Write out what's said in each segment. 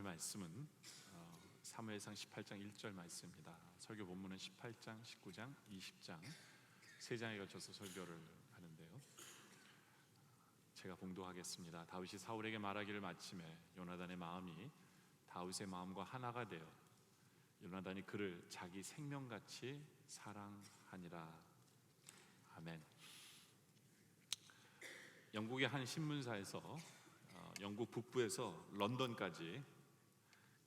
이 말씀은 사무엘상 18장 1절 말씀입니다. 설교 본문은 18장, 19장, 20장 세 장에 걸쳐서 설교를 하는데요. 제가 봉독하겠습니다. 다윗이 사울에게 말하기를 마침에 요나단의 마음이 다윗의 마음과 하나가 되어 요나단이 그를 자기 생명같이 사랑하니라. 아멘. 영국의 한 신문사에서 영국 북부에서 런던까지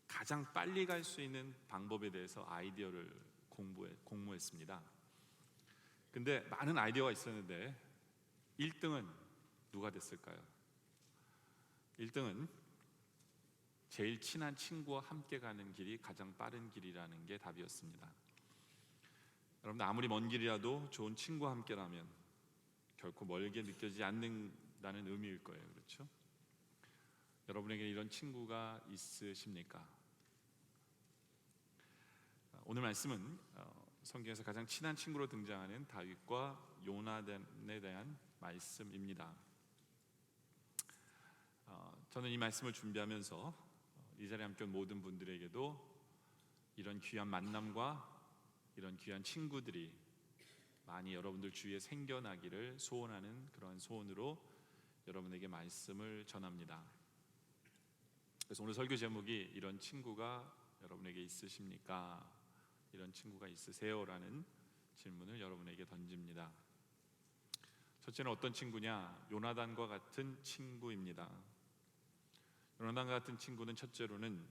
가장 빨리 갈 수 있는 방법에 대해서 아이디어를 공모했습니다. 근데 많은 아이디어가 있었는데 1등은 누가 됐을까요? 1등은 제일 친한 친구와 함께 가는 길이 가장 빠른 길이라는 게 답이었습니다. 여러분들, 아무리 먼 길이라도 좋은 친구와 함께라면 결코 멀게 느껴지지 않는다는 의미일 거예요. 그렇죠? 여러분에게 이런 친구가 있으십니까? 오늘 말씀은 성경에서 가장 친한 친구로 등장하는 다윗과 요나단에 대한 말씀입니다. 저는 이 말씀을 준비하면서 이 자리에 함께 온 모든 분들에게도 이런 귀한 만남과 이런 귀한 친구들이 많이 여러분들 주위에 생겨나기를 소원하는 그러한 소원으로 여러분에게 말씀을 전합니다. 그래서 오늘 설교 제목이 이런 친구가 여러분에게 있으십니까? 이런 친구가 있으세요? 라는 질문을 여러분에게 던집니다. 첫째는 어떤 친구냐? 요나단과 같은 친구입니다. 요나단과 같은 친구는 첫째로는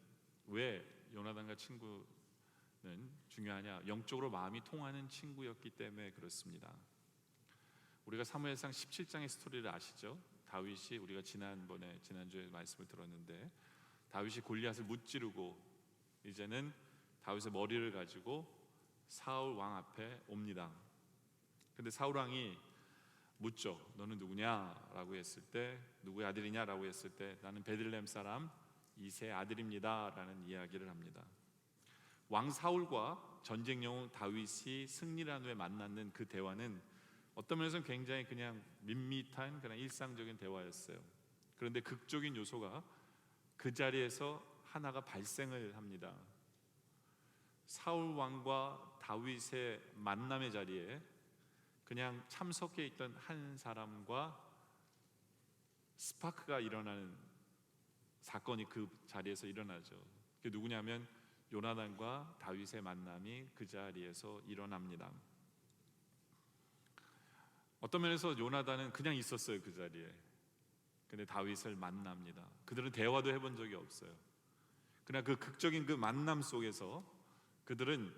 왜 요나단과 친구는 중요하냐? 영적으로 마음이 통하는 친구였기 때문에 그렇습니다. 우리가 사무엘상 17장의 스토리를 아시죠? 다윗이 우리가 지난주에 말씀을 들었는데 다윗이 골리앗을 무찌르고 이제는 다윗의 머리를 가지고 사울 왕 앞에 옵니다. 근데 사울 왕이 묻죠. 너는 누구냐? 라고 했을 때, 누구의 아들이냐? 라고 했을 때, 나는 베들레헴 사람 이새의 아들입니다 라는 이야기를 합니다. 왕 사울과 전쟁 영웅 다윗이 승리한 후에 만났는 그 대화는 어떤 면에서는 굉장히 그냥 밋밋한 그냥 일상적인 대화였어요. 그런데 극적인 요소가 그 자리에서 하나가 발생을 합니다. 사울 왕과 다윗의 만남의 자리에 그냥 참석해 있던 한 사람과 스파크가 일어나는 사건이 그 자리에서 일어나죠. 그게 누구냐면 요나단과 다윗의 만남이 그 자리에서 일어납니다. 어떤 면에서 요나단은 그냥 있었어요, 그 자리에. 근데 다윗을 만납니다. 그들은 대화도 해본 적이 없어요. 그러나 그 극적인 그 만남 속에서 그들은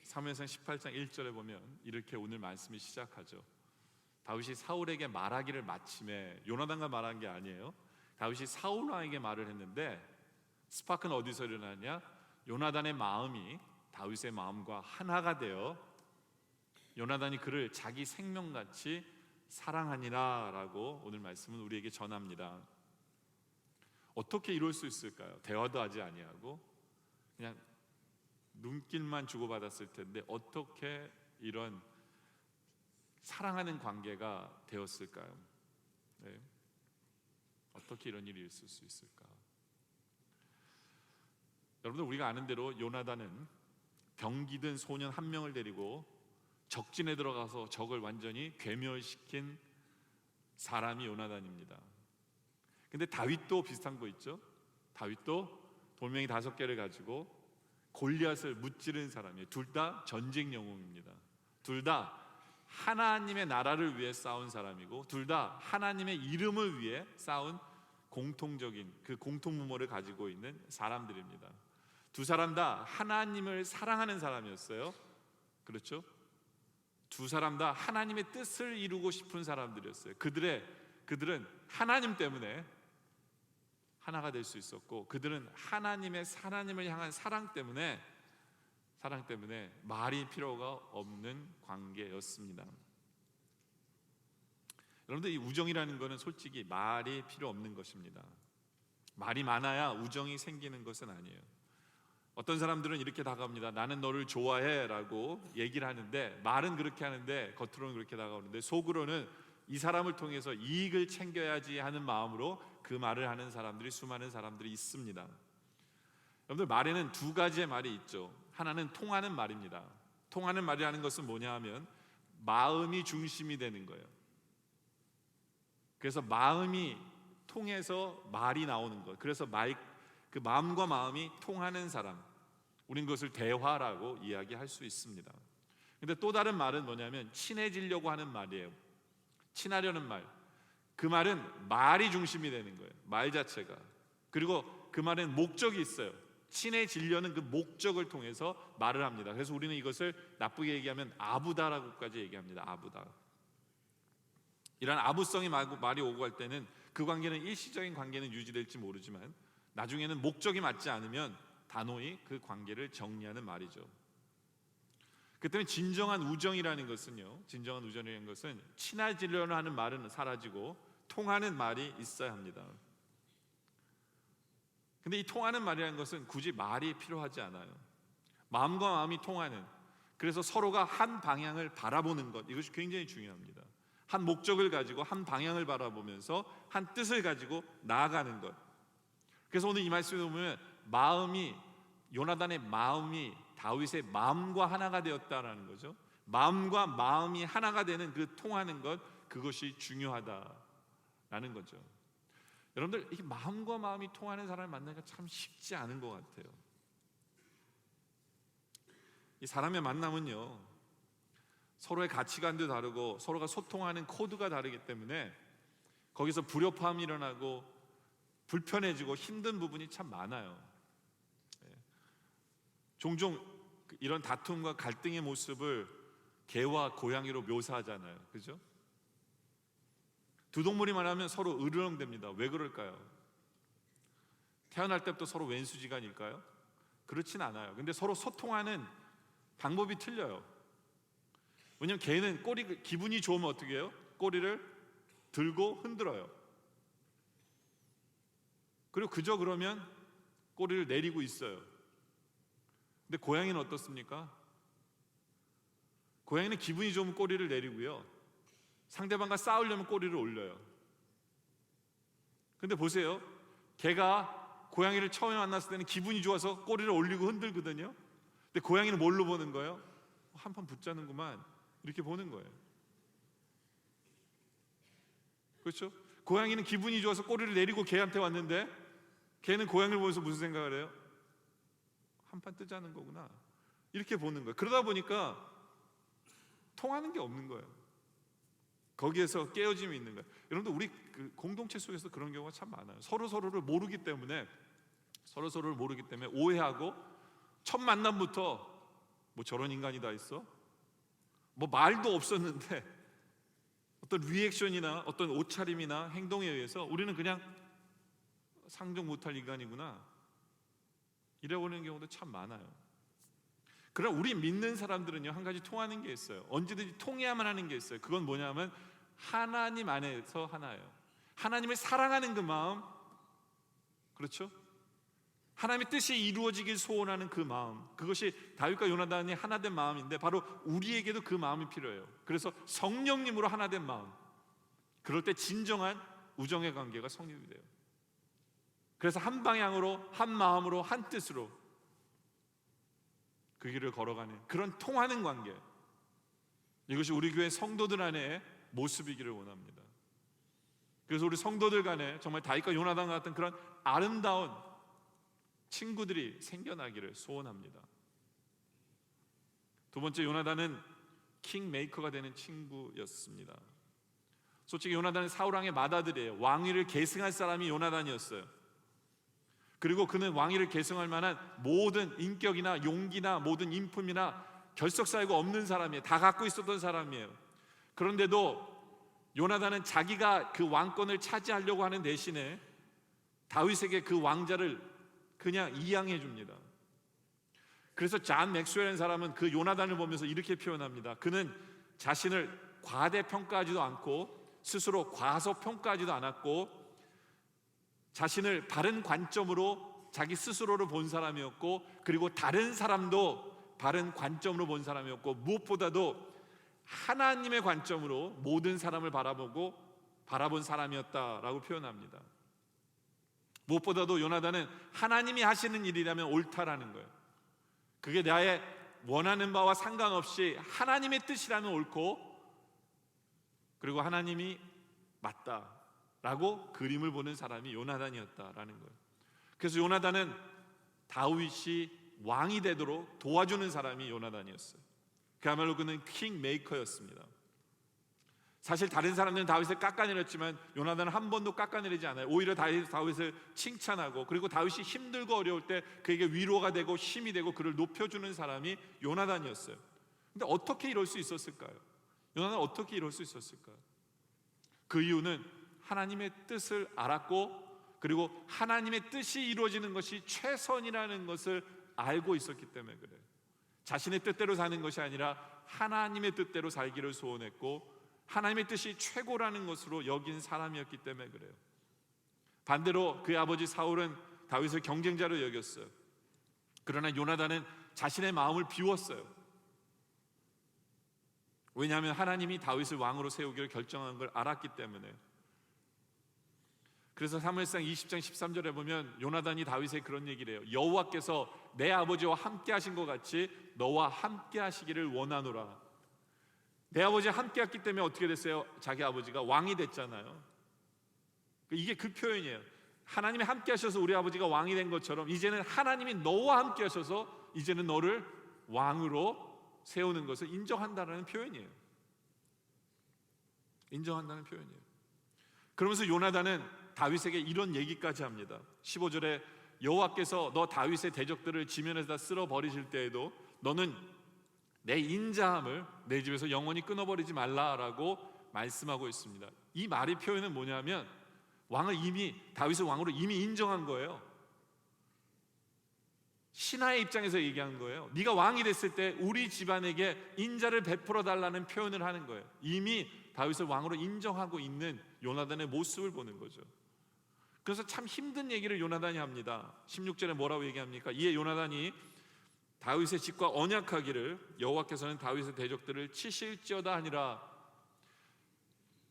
사무엘상 18장 1절에 보면 이렇게 오늘 말씀이 시작하죠. 다윗이 사울에게 말하기를 마침에, 요나단과 말한 게 아니에요. 다윗이 사울 왕에게 말을 했는데 스파크는 어디서 일어나냐? 요나단의 마음이 다윗의 마음과 하나가 되어 요나단이 그를 자기 생명같이 사랑하니라 라고 오늘 말씀은 우리에게 전합니다. 어떻게 이룰 수 있을까요? 대화도 하지 아니하고 그냥 눈길만 주고받았을 텐데 어떻게 이런 사랑하는 관계가 되었을까요? 네. 어떻게 이런 일이 있을 수 있을까? 여러분들, 우리가 아는 대로 요나단은 병기든 소년 한 명을 데리고 적진에 들어가서 적을 완전히 괴멸시킨 사람이 요나단입니다. 근데 다윗도 비슷한 거 있죠? 다윗도 돌멩이 5개를 가지고 골리앗을 무찌른 사람이에요. 둘 다 전쟁 영웅입니다. 둘 다 하나님의 나라를 위해 싸운 사람이고 둘 다 하나님의 이름을 위해 싸운 공통적인 그 공통분모를 가지고 있는 사람들입니다. 두 사람 다 하나님을 사랑하는 사람이었어요. 그렇죠? 두 사람 다 하나님의 뜻을 이루고 싶은 사람들이었어요. 그들은 하나님 때문에 하나가 될 수 있었고 그들은 하나님을 향한 사랑 때문에 말이 필요가 없는 관계였습니다. 여러분들, 이 우정이라는 것은 솔직히 말이 필요 없는 것입니다. 말이 많아야 우정이 생기는 것은 아니에요. 어떤 사람들은 이렇게 다가옵니다. 나는 너를 좋아해 라고 얘기를 하는데 말은 그렇게 하는데 겉으로는 그렇게 다가오는데 속으로는 이 사람을 통해서 이익을 챙겨야지 하는 마음으로 그 말을 하는 사람들이 수많은 사람들이 있습니다. 여러분들, 말에는 두 가지의 말이 있죠. 하나는 통하는 말입니다. 통하는 말이라는 것은 뭐냐 하면 마음이 중심이 되는 거예요. 그래서 마음이 통해서 말이 나오는 것. 그래서 그 마음과 마음이 통하는 사람, 우린 그것을 대화라고 이야기할 수 있습니다. 근데 또 다른 말은 뭐냐면 친해지려고 하는 말이에요. 친하려는 말. 그 말은 말이 중심이 되는 거예요. 말 자체가. 그리고 그 말엔 목적이 있어요. 친해지려는 그 목적을 통해서 말을 합니다. 그래서 우리는 이것을 나쁘게 얘기하면 아부다라고까지 얘기합니다. 아부다. 이런 아부성이 말이 오고 갈 때는 그 관계는 일시적인 관계는 유지될지 모르지만 나중에는 목적이 맞지 않으면 단호히 그 관계를 정리하는 말이죠. 그 때문에 진정한 우정이라는 것은요, 진정한 우정이라는 것은 친해지려는 하는 말은 사라지고 통하는 말이 있어야 합니다. 근데 이 통하는 말이라는 것은 굳이 말이 필요하지 않아요. 마음과 마음이 통하는, 그래서 서로가 한 방향을 바라보는 것, 이것이 굉장히 중요합니다. 한 목적을 가지고 한 방향을 바라보면서 한 뜻을 가지고 나아가는 것. 그래서 오늘 이 말씀에 보면 요나단의 마음이 다윗의 마음과 하나가 되었다라는 거죠. 마음과 마음이 하나가 되는 그 통하는 것, 그것이 중요하다라는 거죠. 여러분들, 이 마음과 마음이 통하는 사람을 만나기가 참 쉽지 않은 것 같아요. 이 사람의 만남은요, 서로의 가치관도 다르고 서로가 소통하는 코드가 다르기 때문에 거기서 불협화음이 일어나고 불편해지고 힘든 부분이 참 많아요. 종종 이런 다툼과 갈등의 모습을 개와 고양이로 묘사하잖아요. 그죠? 두 동물이 만나면 서로 으르렁댑니다. 왜 그럴까요? 태어날 때부터 서로 왼수지간일까요? 그렇진 않아요. 근데 서로 소통하는 방법이 틀려요. 왜냐면 개는 기분이 좋으면 어떻게 해요? 꼬리를 들고 흔들어요. 그리고 그러면 꼬리를 내리고 있어요. 근데 고양이는 어떻습니까? 고양이는 기분이 좋으면 꼬리를 내리고요, 상대방과 싸우려면 꼬리를 올려요. 근데 보세요, 개가 고양이를 처음에 만났을 때는 기분이 좋아서 꼬리를 올리고 흔들거든요. 근데 고양이는 뭘로 보는 거예요? 한판 붙자는구만, 이렇게 보는 거예요. 그렇죠? 고양이는 기분이 좋아서 꼬리를 내리고 개한테 왔는데 개는 고양이를 보면서 무슨 생각을 해요? 한판 뜨자는 거구나, 이렇게 보는 거예요. 그러다 보니까 통하는 게 없는 거예요. 거기에서 깨어짐이 있는 거예요. 여러분들, 우리 그 공동체 속에서 그런 경우가 참 많아요. 서로를 모르기 때문에 오해하고 첫 만남부터 뭐 저런 인간이 다 있어? 뭐 말도 없었는데 어떤 리액션이나 어떤 옷차림이나 행동에 의해서 우리는 그냥 상종 못할 인간이구나, 이래버리는 경우도 참 많아요. 그러나 우리 믿는 사람들은요, 한 가지 통하는 게 있어요. 언제든지 통해야만 하는 게 있어요. 그건 뭐냐면 하나님 안에서 하나예요. 하나님을 사랑하는 그 마음, 그렇죠? 하나님의 뜻이 이루어지길 소원하는 그 마음, 그것이 다윗과 요나단이 하나된 마음인데 바로 우리에게도 그 마음이 필요해요. 그래서 성령님으로 하나된 마음, 그럴 때 진정한 우정의 관계가 성립이 돼요. 그래서 한 방향으로, 한 마음으로, 한 뜻으로 그 길을 걸어가는 그런 통하는 관계, 이것이 우리 교회 성도들 안에 모습이기를 원합니다. 그래서 우리 성도들 간에 정말 다윗과 요나단 같은 그런 아름다운 친구들이 생겨나기를 소원합니다. 두 번째, 요나단은 킹메이커가 되는 친구였습니다. 솔직히 요나단은 사울왕의 맏아들이에요. 왕위를 계승할 사람이 요나단이었어요. 그리고 그는 왕위를 계승할 만한 모든 인격이나 용기나 모든 인품이나 결석사유가 없는 사람이에요. 다 갖고 있었던 사람이에요. 그런데도 요나단은 자기가 그 왕권을 차지하려고 하는 대신에 다윗에게 그 왕자를 그냥 이양해 줍니다. 그래서 존 맥스웰이라는 사람은 그 요나단을 보면서 이렇게 표현합니다. 그는 자신을 과대평가하지도 않고 스스로 과소평가하지도 않았고 자신을 바른 관점으로 자기 스스로를 본 사람이었고, 그리고 다른 사람도 바른 관점으로 본 사람이었고, 무엇보다도 하나님의 관점으로 모든 사람을 바라본 사람이었다라고 표현합니다. 무엇보다도 요나단은 하나님이 하시는 일이라면 옳다라는 거예요. 그게 나의 원하는 바와 상관없이 하나님의 뜻이라면 옳고, 그리고 하나님이 맞다라고 그림을 보는 사람이 요나단이었다라는 거예요. 그래서 요나단은 다윗이 왕이 되도록 도와주는 사람이 요나단이었어요. 그야말로 그는 킹 메이커였습니다. 사실 다른 사람들은 다윗을 깎아내렸지만 요나단은 한 번도 깎아내리지 않아요. 오히려 다윗을 칭찬하고, 그리고 다윗이 힘들고 어려울 때 그에게 위로가 되고 힘이 되고 그를 높여주는 사람이 요나단이었어요. 근데 어떻게 이럴 수 있었을까요? 요나단은 어떻게 이럴 수 있었을까요? 그 이유는 하나님의 뜻을 알았고, 그리고 하나님의 뜻이 이루어지는 것이 최선이라는 것을 알고 있었기 때문에 그래요. 자신의 뜻대로 사는 것이 아니라 하나님의 뜻대로 살기를 소원했고, 하나님의 뜻이 최고라는 것으로 여긴 사람이었기 때문에 그래요. 반대로 그의 아버지 사울은 다윗을 경쟁자로 여겼어요. 그러나 요나단은 자신의 마음을 비웠어요. 왜냐하면 하나님이 다윗을 왕으로 세우기를 결정한 걸 알았기 때문에. 그래서 사무엘상 20장 13절에 보면 요나단이 다윗에 그런 얘기를 해요. 여호와께서 내 아버지와 함께 하신 것 같이 너와 함께 하시기를 원하노라. 내 아버지와 함께 했기 때문에 어떻게 됐어요? 자기 아버지가 왕이 됐잖아요. 이게 그 표현이에요. 하나님이 함께 하셔서 우리 아버지가 왕이 된 것처럼 이제는 하나님이 너와 함께 하셔서 이제는 너를 왕으로 세우는 것을 인정한다는 표현이에요. 인정한다는 표현이에요. 그러면서 요나단은 다윗에게 이런 얘기까지 합니다. 15절에 여호와께서 너 다윗의 대적들을 지면에다 쓸어 버리실 때에도 너는 내 인자함을 내 집에서 영원히 끊어버리지 말라라고 말씀하고 있습니다. 이 말의 표현은 뭐냐면 다윗을 왕으로 이미 인정한 거예요. 신하의 입장에서 얘기한 거예요. 네가 왕이 됐을 때 우리 집안에게 인자를 베풀어 달라는 표현을 하는 거예요. 이미 다윗을 왕으로 인정하고 있는 요나단의 모습을 보는 거죠. 그래서 참 힘든 얘기를 요나단이 합니다. 16절에 뭐라고 얘기합니까? 이에 요나단이 다윗의 집과 언약하기를 여호와께서는 다윗의 대적들을 치실지어다 하니라.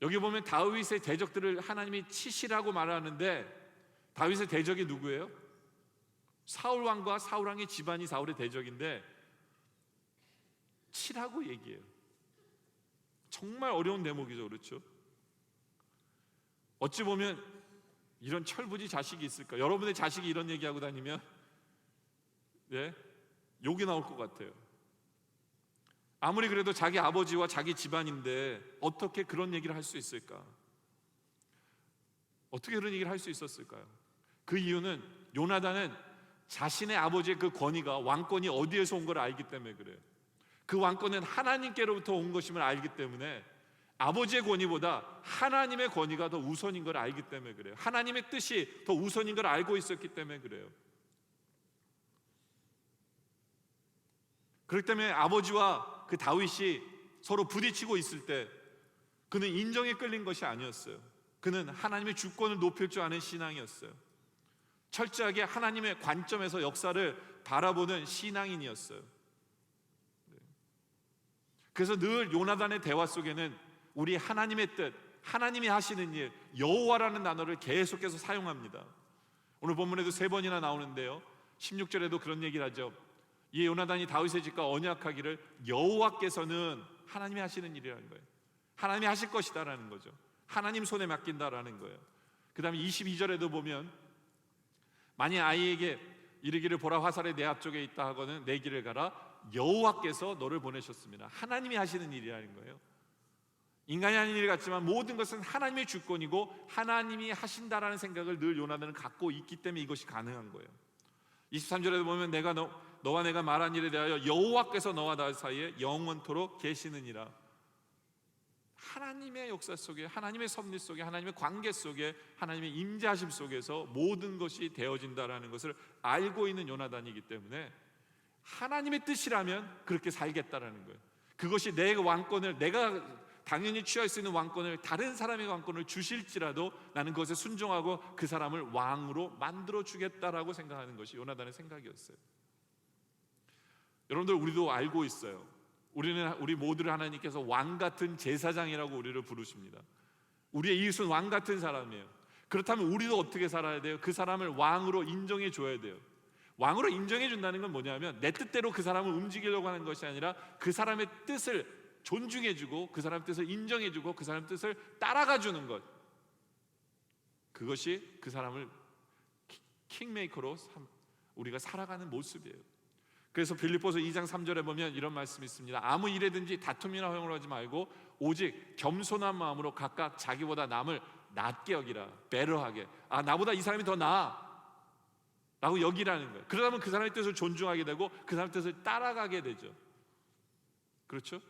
여기 보면 다윗의 대적들을 하나님이 치시라고 말하는데 다윗의 대적이 누구예요? 사울왕과 사울왕의 집안이 사울의 대적인데 치라고 얘기해요. 정말 어려운 대목이죠. 그렇죠? 어찌 보면 이런 철부지 자식이 있을까? 여러분의 자식이 이런 얘기하고 다니면 욕이 나올 것 같아요. 아무리 그래도 자기 아버지와 자기 집안인데 어떻게 그런 얘기를 할 수 있을까? 어떻게 그런 얘기를 할 수 있었을까요? 그 이유는 요나단은 자신의 아버지의 그 권위가, 왕권이 어디에서 온 걸 알기 때문에 그래요. 그 왕권은 하나님께로부터 온 것임을 알기 때문에 아버지의 권위보다 하나님의 권위가 더 우선인 걸 알기 때문에 그래요. 하나님의 뜻이 더 우선인 걸 알고 있었기 때문에 그래요. 그렇기 때문에 아버지와 그 다윗이 서로 부딪히고 있을 때 그는 인정에 끌린 것이 아니었어요. 그는 하나님의 주권을 높일 줄 아는 신앙이었어요. 철저하게 하나님의 관점에서 역사를 바라보는 신앙인이었어요. 그래서 늘 요나단의 대화 속에는 우리 하나님의 뜻, 하나님이 하시는 일, 여호와라는 단어를 계속해서 사용합니다. 오늘 본문에도 3번이나 나오는데요, 16절에도 그런 얘기를 하죠. 이 요나단이 다윗의 집과 언약하기를 여호와께서는 하나님이 하시는 일이라는 거예요. 하나님이 하실 것이다라는 거죠. 하나님 손에 맡긴다라는 거예요. 그 다음에 22절에도 보면 만일 아이에게 이르기를 보라 화살이 내 앞쪽에 있다 하거든 내 길을 가라 여호와께서 너를 보내셨습니다. 하나님이 하시는 일이라는 거예요. 인간이 하는 일 같지만 모든 것은 하나님의 주권이고 하나님이 하신다라는 생각을 늘 요나단은 갖고 있기 때문에 이것이 가능한 거예요. 23절에도 보면 너와 내가 말한 일에 대하여 여호와께서 너와 나 사이에 영원토록 계시느니라. 하나님의 역사 속에, 하나님의 섭리 속에, 하나님의 관계 속에, 하나님의 임재하심 속에서 모든 것이 되어진다라는 것을 알고 있는 요나단이기 때문에 하나님의 뜻이라면 그렇게 살겠다라는 거예요. 그것이 내 왕권을, 내가 당연히 취할 수 있는 왕권을 다른 사람의 왕권을 주실지라도 나는 그것에 순종하고 그 사람을 왕으로 만들어 주겠다라고 생각하는 것이 요나단의 생각이었어요. 여러분들, 우리도 알고 있어요. 우리 모두를 하나님께서 왕 같은 제사장이라고 우리를 부르십니다. 우리의 이웃은 왕 같은 사람이에요. 그렇다면 우리도 어떻게 살아야 돼요? 그 사람을 왕으로 인정해 줘야 돼요. 왕으로 인정해 준다는 건 뭐냐면 내 뜻대로 그 사람을 움직이려고 하는 것이 아니라 그 사람의 뜻을 존중해 주고 그 사람 뜻을 인정해 주고 그 사람 뜻을 따라가 주는 것, 그것이 그 사람을 킹메이커로 우리가 살아가는 모습이에요. 그래서 빌립보서 2장 3절에 보면 이런 말씀이 있습니다. 아무 일에든지 다툼이나 허용을 하지 말고 오직 겸손한 마음으로 각각 자기보다 남을 낮게 여기라. 배려하게. 나보다 이 사람이 더 나아 라고 여기라는 거예요. 그러다 보면 그 사람의 뜻을 존중하게 되고 그 사람의 뜻을 따라가게 되죠. 그렇죠?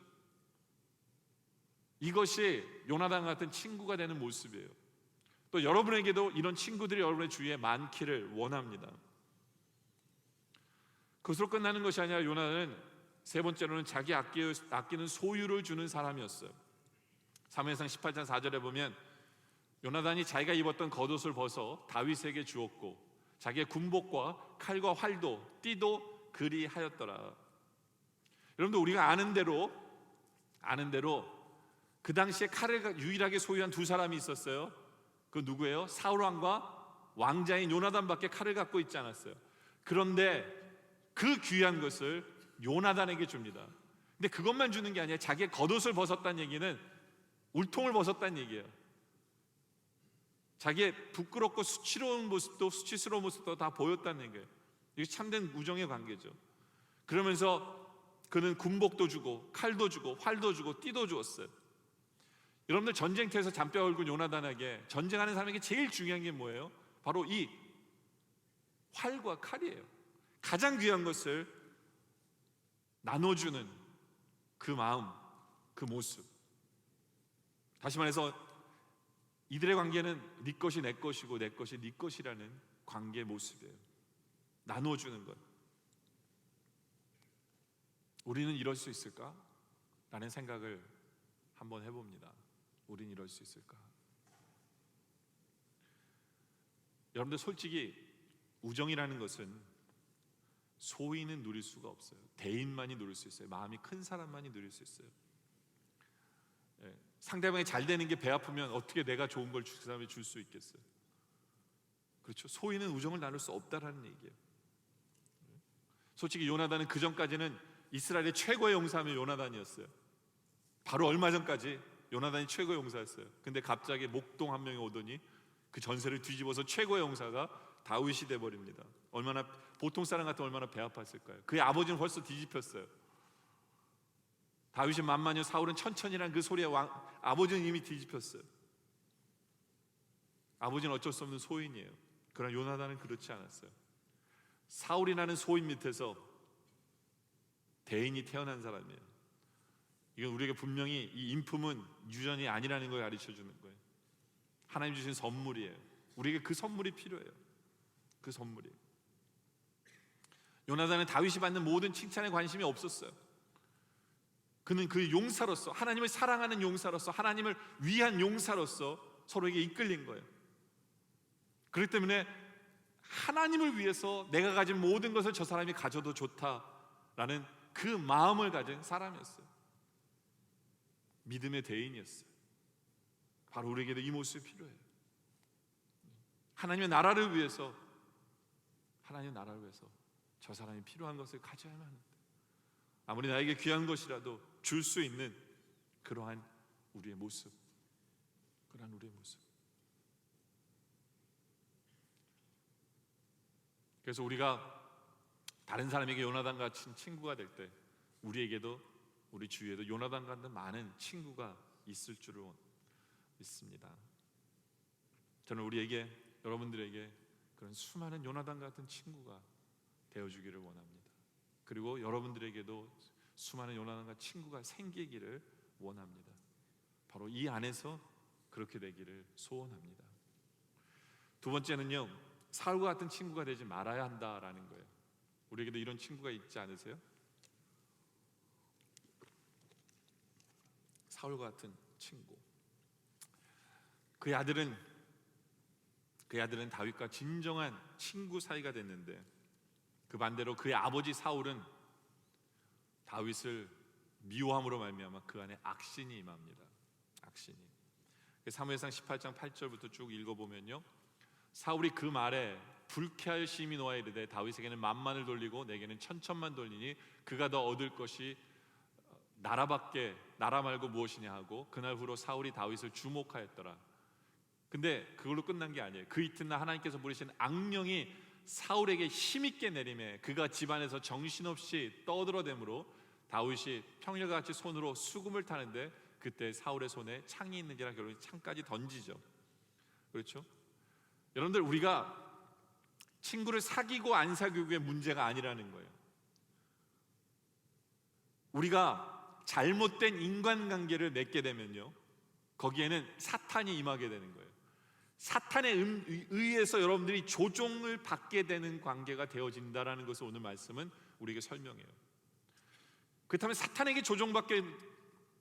이것이 요나단 같은 친구가 되는 모습이에요. 또 여러분에게도 이런 친구들이 여러분의 주위에 많기를 원합니다. 그것으로 끝나는 것이 아니라 요나단은 세 번째로는 자기 아끼는 소유를 주는 사람이었어요. 사무엘상 18장 4절에 보면 요나단이 자기가 입었던 겉옷을 벗어 다윗에게 주었고 자기의 군복과 칼과 활도 띠도 그리하였더라. 여러분들, 우리가 아는 대로 그 당시에 칼을 유일하게 소유한 두 사람이 있었어요. 그 누구예요? 사울왕과 왕자인 요나단밖에 칼을 갖고 있지 않았어요. 그런데 그 귀한 것을 요나단에게 줍니다. 근데 그것만 주는 게 아니라 자기의 겉옷을 벗었다는 얘기는 울통을 벗었다는 얘기예요. 자기의 부끄럽고 수치스러운 모습도 다 보였다는 얘기예요. 이게 참된 우정의 관계죠. 그러면서 그는 군복도 주고 칼도 주고 활도 주고 띠도 주었어요. 여러분들, 전쟁터에서 잔뼈 굵은 요나단에게, 전쟁하는 사람에게 제일 중요한 게 뭐예요? 바로 이 활과 칼이에요. 가장 귀한 것을 나눠주는 그 마음, 그 모습. 다시 말해서 이들의 관계는 네 것이 내 것이고 내 것이 네 것이라는 관계의 모습이에요. 나눠주는 것. 우리는 이럴 수 있을까? 라는 생각을 한번 해봅니다. 우리는 이럴 수 있을까? 여러분들, 솔직히 우정이라는 것은 소인은 누릴 수가 없어요. 대인만이 누릴 수 있어요. 마음이 큰 사람만이 누릴 수 있어요. 상대방이 잘 되는 게 배 아프면 어떻게 내가 좋은 걸 그 사람이 줄 수 있겠어요? 그렇죠? 소인은 우정을 나눌 수 없다라는 얘기예요. 솔직히 요나단은 그 전까지는 이스라엘의 최고의 용사하면 요나단이었어요. 바로 얼마 전까지 요나단이 최고의 용사였어요. 근데 갑자기 목동 한 명이 오더니 그 전세를 뒤집어서 최고의 용사가 다윗이 돼버립니다. 얼마나, 보통 사람 같으면 얼마나 배 아팠을까요? 그의 아버지는 벌써 뒤집혔어요. 다윗이 만만요, 사울은 천천히란 그 소리에 아버지는 이미 뒤집혔어요. 아버지는 어쩔 수 없는 소인이에요. 그러나 요나단은 그렇지 않았어요. 사울이라는 소인 밑에서 대인이 태어난 사람이에요. 이건 우리에게 분명히 이 인품은 유전이 아니라는 걸 가르쳐 주는 거예요. 하나님 주신 선물이에요. 우리에게 그 선물이 필요해요. 그 선물이. 요나단은 다윗이 받는 모든 칭찬에 관심이 없었어요. 그는 그 용사로서, 하나님을 사랑하는 용사로서, 하나님을 위한 용사로서 서로에게 이끌린 거예요. 그렇기 때문에 하나님을 위해서 내가 가진 모든 것을 저 사람이 가져도 좋다라는 그 마음을 가진 사람이었어요. 믿음의 대인이었어요. 바로 우리에게도 이 모습이 필요해요. 하나님의 나라를 위해서 저 사람이 필요한 것을 가져야만 하는데, 아무리 나에게 귀한 것이라도 줄 수 있는 그러한 우리의 모습. 그래서 우리가 다른 사람에게 요나단 같은 친구가 될 때 우리에게도, 우리 주위에도 요나단 같은 많은 친구가 있을 줄을 믿습니다. 저는 우리에게, 여러분들에게 그런 수많은 요나단 같은 친구가 되어주기를 원합니다. 그리고 여러분들에게도 수많은 요나단 같은 친구가 생기기를 원합니다. 바로 이 안에서 그렇게 되기를 소원합니다. 두 번째는요, 사울과 같은 친구가 되지 말아야 한다라는 거예요. 우리에게도 이런 친구가 있지 않으세요? 사울과 같은 친구. 그의 아들은 다윗과 진정한 친구 사이가 됐는데, 그 반대로 그의 아버지 사울은 다윗을 미워함으로 말미암아 그 안에 악신이 임합니다. 악신이. 사무엘상 18장 8절부터 쭉 읽어보면요, 사울이 그 말에 불쾌하여 심히 노하여 이르되 다윗에게는 만만을 돌리고 내게는 천천만 돌리니 그가 더 얻을 것이 나라 말고 무엇이냐 하고 그날 후로 사울이 다윗을 주목하였더라. 근데 그걸로 끝난 게 아니에요. 그 이튿날 하나님께서 부르신 악령이 사울에게 힘있게 내림에 그가 집안에서 정신없이 떠들어대므로 다윗이 평일과 같이 손으로 수금을 타는데 그때 사울의 손에 창이 있는지라 결국 창까지 던지죠. 그렇죠? 여러분들, 우리가 친구를 사귀고 안 사귀고의 문제가 아니라는 거예요. 우리가 잘못된 인간관계를 맺게 되면요, 거기에는 사탄이 임하게 되는 거예요. 사탄에 의해서 여러분들이 조종을 받게 되는 관계가 되어진다라는 것을 오늘 말씀은 우리에게 설명해요. 그렇다면 사탄에게 조종받게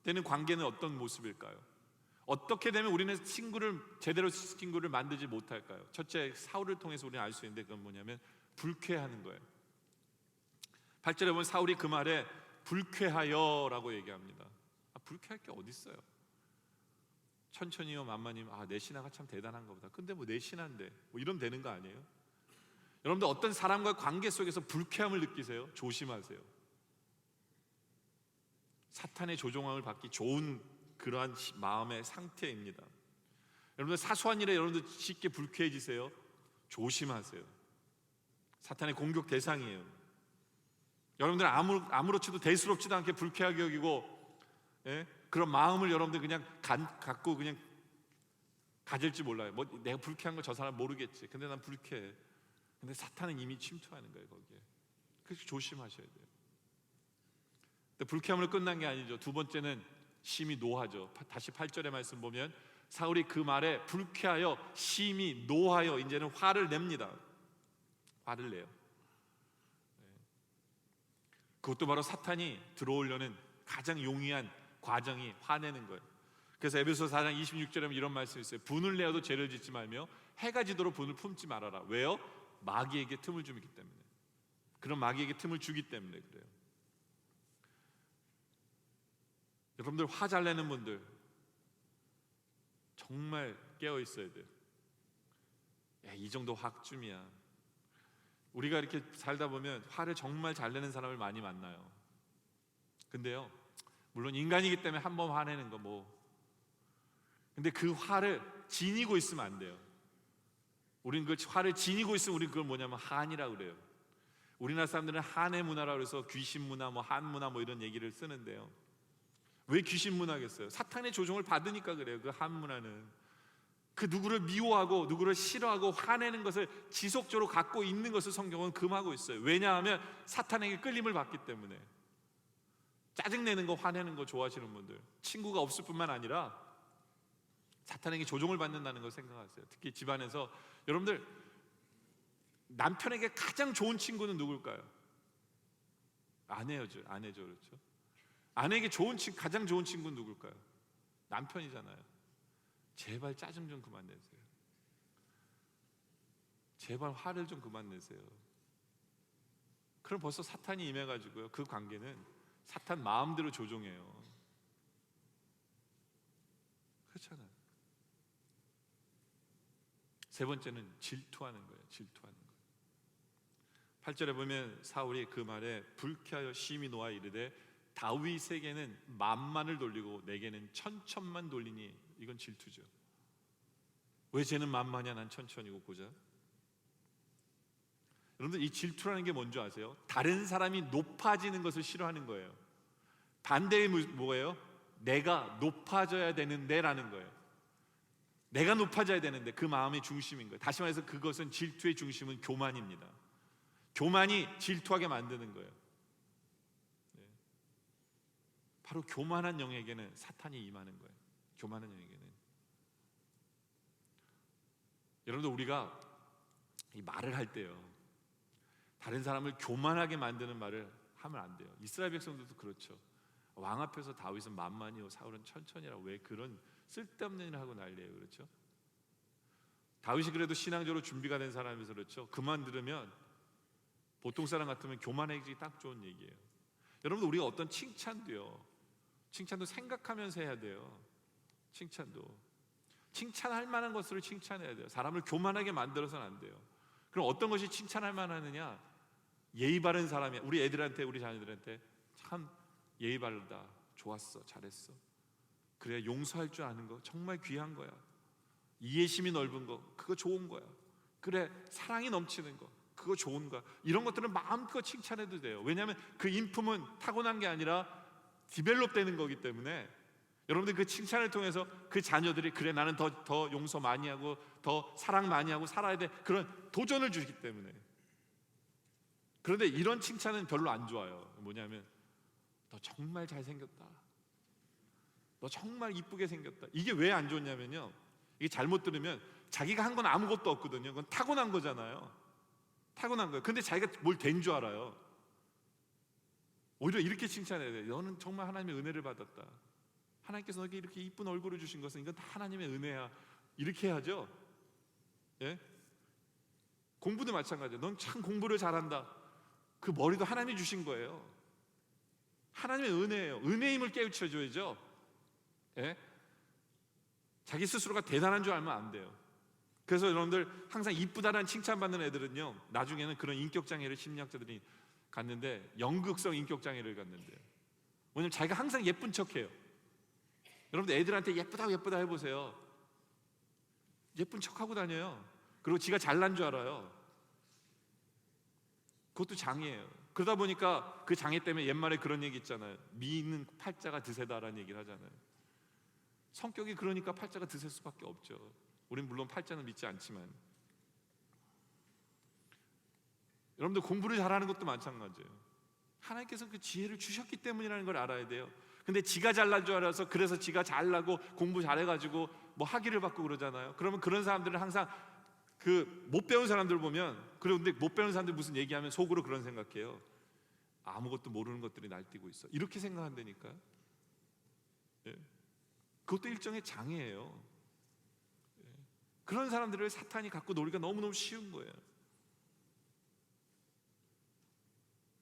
되는 관계는 어떤 모습일까요? 어떻게 되면 우리는 제대로 친구를 만들지 못할까요? 첫째, 사울을 통해서 우리는 알 수 있는데 그건 뭐냐면 불쾌하는 거예요. 8절에 보면 사울이 그 말에 불쾌하여 라고 얘기합니다. 불쾌할 게 어디 있어요? 천천히요 만만히요, 내 신하가 참 대단한가 보다. 근데 뭐 내 신하인데 뭐 이러면 되는 거 아니에요? 여러분들, 어떤 사람과의 관계 속에서 불쾌함을 느끼세요? 조심하세요. 사탄의 조종함을 받기 좋은 그러한 마음의 상태입니다. 여러분들, 사소한 일에 여러분들 쉽게 불쾌해지세요? 조심하세요. 사탄의 공격 대상이에요. 여러분들 아무렇지도 대수롭지도 않게 불쾌하게 여기고, 그런 마음을 여러분들 그냥 갖고 그냥 가질지 몰라요. 뭐 내가 불쾌한 거 저 사람 모르겠지. 근데 난 불쾌해. 근데 사탄은 이미 침투하는 거예요, 거기에. 그래서 조심하셔야 돼요. 근데 불쾌함으로 끝난 게 아니죠. 두 번째는 심히 노하죠. 다시 8절의 말씀 보면 사울이 그 말에 불쾌하여 심히 노하여 이제는 화를 냅니다. 화를 내요. 그것도 바로 사탄이 들어오려는 가장 용이한 과정이 화내는 거예요. 그래서 에베소 4장 26절에 이런 말씀이 있어요. 분을 내어도 죄를 짓지 말며 해가 지도록 분을 품지 말아라. 왜요? 마귀에게 틈을 주기 때문에. 그런 마귀에게 틈을 주기 때문에 그래요. 여러분들, 화 잘 내는 분들 정말 깨어 있어야 돼요. 이 정도 화쯤이야. 우리가 이렇게 살다 보면 화를 정말 잘 내는 사람을 많이 만나요. 근데요, 물론 인간이기 때문에 한 번 화내는 거 근데 그 화를 지니고 있으면 안 돼요. 우리는 그 화를 지니고 있으면 우리는 그걸 뭐냐면 한이라고 그래요. 우리나라 사람들은 한의 문화라고 해서 귀신 문화, 한 문화 이런 얘기를 쓰는데요. 왜 귀신 문화겠어요? 사탄의 조종을 받으니까 그래요. 그 한 문화는 그 누구를 미워하고 누구를 싫어하고 화내는 것을 지속적으로 갖고 있는 것을 성경은 금하고 있어요. 왜냐하면 사탄에게 끌림을 받기 때문에. 짜증내는 거, 화내는 거 좋아하시는 분들, 친구가 없을 뿐만 아니라 사탄에게 조종을 받는다는 걸 생각하세요. 특히 집안에서 여러분들, 남편에게 가장 좋은 친구는 누굴까요? 아내죠. 그렇죠? 아내에게 가장 좋은 친구는 누굴까요? 남편이잖아요. 제발 짜증 좀 그만 내세요. 제발 화를 좀 그만 내세요. 그럼 벌써 사탄이 임해가지고요, 그 관계는 사탄 마음대로 조종해요. 그렇잖아요. 세 번째는 질투하는 거예요. 질투하는 거예요. 8절에 보면 사울이 그 말에 불쾌하여 심히 노하 이르되 다윗에게는 만만을 돌리고 내게는 천천만 돌리니. 이건 질투죠. 왜 쟤는 만만이야, 난 천천이고 고자? 여러분들, 이 질투라는 게 뭔지 아세요? 다른 사람이 높아지는 것을 싫어하는 거예요. 반대의 뭐예요? 내가 높아져야 되는데 라는 거예요. 내가 높아져야 되는데, 그 마음의 중심인 거예요. 다시 말해서 그것은, 질투의 중심은 교만입니다. 교만이 질투하게 만드는 거예요. 바로 교만한 영에게는 사탄이 임하는 거예요. 교만한 영에게는. 여러분들, 우리가 이 말을 할 때요, 다른 사람을 교만하게 만드는 말을 하면 안 돼요. 이스라엘 백성들도 그렇죠. 왕 앞에서 다윗은 만만이요 사울은 천천히라고 왜 그런 쓸데없는 일을 하고 난리예요. 그렇죠? 다윗이 그래도 신앙적으로 준비가 된 사람이서 그렇죠. 그만 들으면 보통 사람 같으면 교만해지기 딱 좋은 얘기예요. 여러분들, 우리가 어떤 칭찬도 생각하면서 해야 돼요. 칭찬도 칭찬할 만한 것으로 칭찬해야 돼요. 사람을 교만하게 만들어서는 안 돼요. 그럼 어떤 것이 칭찬할 만하느냐? 예의 바른 사람이야. 우리 애들한테, 우리 자녀들한테 참 예의 바르다, 좋았어, 잘했어, 그래, 용서할 줄 아는 거 정말 귀한 거야, 이해심이 넓은 거 그거 좋은 거야, 그래, 사랑이 넘치는 거 그거 좋은 거야. 이런 것들은 마음껏 칭찬해도 돼요. 왜냐하면 그 인품은 타고난 게 아니라 디벨롭 되는 거기 때문에 여러분들 그 칭찬을 통해서 그 자녀들이 그래, 나는 더 용서 많이 하고 더 사랑 많이 하고 살아야 돼, 그런 도전을 주기 때문에. 그런데 이런 칭찬은 별로 안 좋아요. 뭐냐면 너 정말 잘생겼다, 너 정말 이쁘게 생겼다. 이게 왜 안 좋냐면요, 이게 잘못 들으면 자기가 한 건 아무것도 없거든요. 그건 타고난 거잖아요. 타고난 거예요. 근데 자기가 뭘 된 줄 알아요. 오히려 이렇게 칭찬해야 돼요. 너는 정말 하나님의 은혜를 받았다, 하나님께서 너에게 이렇게 이쁜 얼굴을 주신 것은 이건 다 하나님의 은혜야, 이렇게 해야죠. 예? 공부도 마찬가지예요. 넌 참 공부를 잘한다, 그 머리도 하나님이 주신 거예요. 하나님의 은혜예요. 은혜의 힘을 깨우쳐줘야죠. 예? 자기 스스로가 대단한 줄 알면 안 돼요. 그래서 여러분들 항상 이쁘다라는 칭찬받는 애들은요, 나중에는 그런 인격장애를 심리학자들이 갖는데, 연극성 인격장애를 갖는데요. 왜냐면 자기가 항상 예쁜 척해요. 여러분들 애들한테 예쁘다 예쁘다 해보세요. 예쁜 척하고 다녀요. 그리고 지가 잘난 줄 알아요. 그것도 장애예요. 그러다 보니까 그 장애 때문에 옛말에 그런 얘기 있잖아요. 미 있는 팔자가 드세다라는 얘기를 하잖아요. 성격이 그러니까 팔자가 드셀 수밖에 없죠. 우린 물론 팔자는 믿지 않지만. 여러분들 공부를 잘하는 것도 마찬가지예요. 하나님께서 그 지혜를 주셨기 때문이라는 걸 알아야 돼요. 근데 지가 잘난 줄 알아서, 그래서 지가 잘나고 공부 잘해가지고 뭐 학위를 받고 그러잖아요. 그러면 그런 사람들은 항상 그 못 배운 사람들 보면, 그런데 못 배운 사람들 무슨 얘기하면 속으로 그런 생각해요. 아무것도 모르는 것들이 날뛰고 있어, 이렇게 생각한다니까요. 예. 그것도 일종의 장애예요. 예. 그런 사람들을 사탄이 갖고 놀기가 너무너무 쉬운 거예요.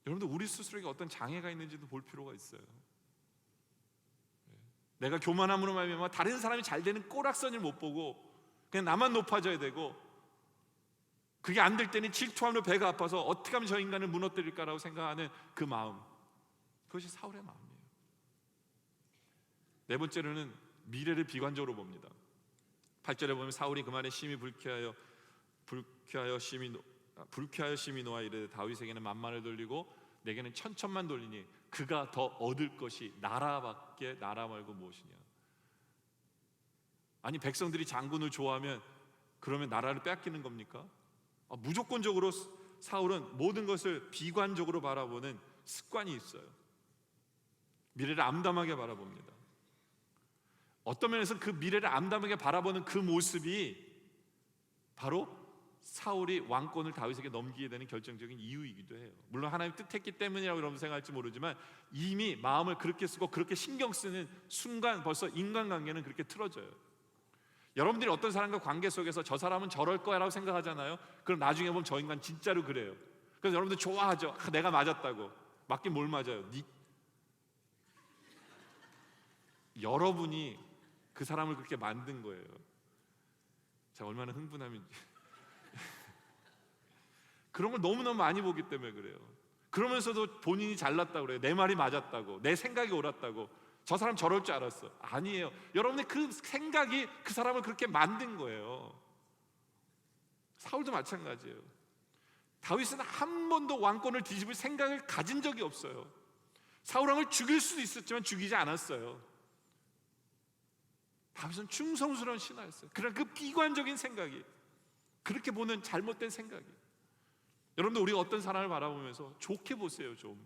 여러분들 우리 스스로에게 어떤 장애가 있는지도 볼 필요가 있어요. 예. 내가 교만함으로 말미암아 다른 사람이 잘 되는 꼬락선을 못 보고 그냥 나만 높아져야 되고, 그게 안 될 때는 질투함으로 배가 아파서 어떻게 하면 저 인간을 무너뜨릴까라고 생각하는 그 마음, 그것이 사울의 마음이에요. 네 번째로는 미래를 비관적으로 봅니다. 8절에 보면 사울이 그만에 심히 불쾌하여 심히 노하 이르되 다윗에게는 만만을 돌리고 내게는 천천만 돌리니 그가 더 얻을 것이 나라밖에 나라 말고 무엇이냐. 아니, 백성들이 장군을 좋아하면 그러면 나라를 빼앗기는 겁니까? 무조건적으로 사울은 모든 것을 비관적으로 바라보는 습관이 있어요. 미래를 암담하게 바라봅니다. 어떤 면에서 그 미래를 암담하게 바라보는 그 모습이 바로 사울이 왕권을 다윗에게 넘기게 되는 결정적인 이유이기도 해요. 물론 하나님 뜻했기 때문이라고 여러분 생각할지 모르지만, 이미 마음을 그렇게 쓰고 그렇게 신경 쓰는 순간 벌써 인간관계는 그렇게 틀어져요. 여러분들이 어떤 사람과 관계 속에서 저 사람은 저럴 거야 라고 생각하잖아요. 그럼 나중에 보면 저 인간 진짜로 그래요. 그래서 여러분들 좋아하죠. 내가 맞았다고. 맞긴 뭘 맞아요? 여러분이 그 사람을 그렇게 만든 거예요. 자, 얼마나 흥분하면 그런 걸 너무너무 많이 보기 때문에 그래요. 그러면서도 본인이 잘났다고 그래요. 내 말이 맞았다고, 내 생각이 옳았다고, 저 사람 저럴 줄 알았어. 아니에요. 여러분의 그 생각이 그 사람을 그렇게 만든 거예요. 사울도 마찬가지예요. 다윗은 한 번도 왕권을 뒤집을 생각을 가진 적이 없어요. 사울 왕을 죽일 수도 있었지만 죽이지 않았어요. 다윗은 충성스러운 신하였어요. 그러나 그 비관적인 생각이, 그렇게 보는 잘못된 생각이, 여러분들 우리가 어떤 사람을 바라보면서 좋게 보세요. 좀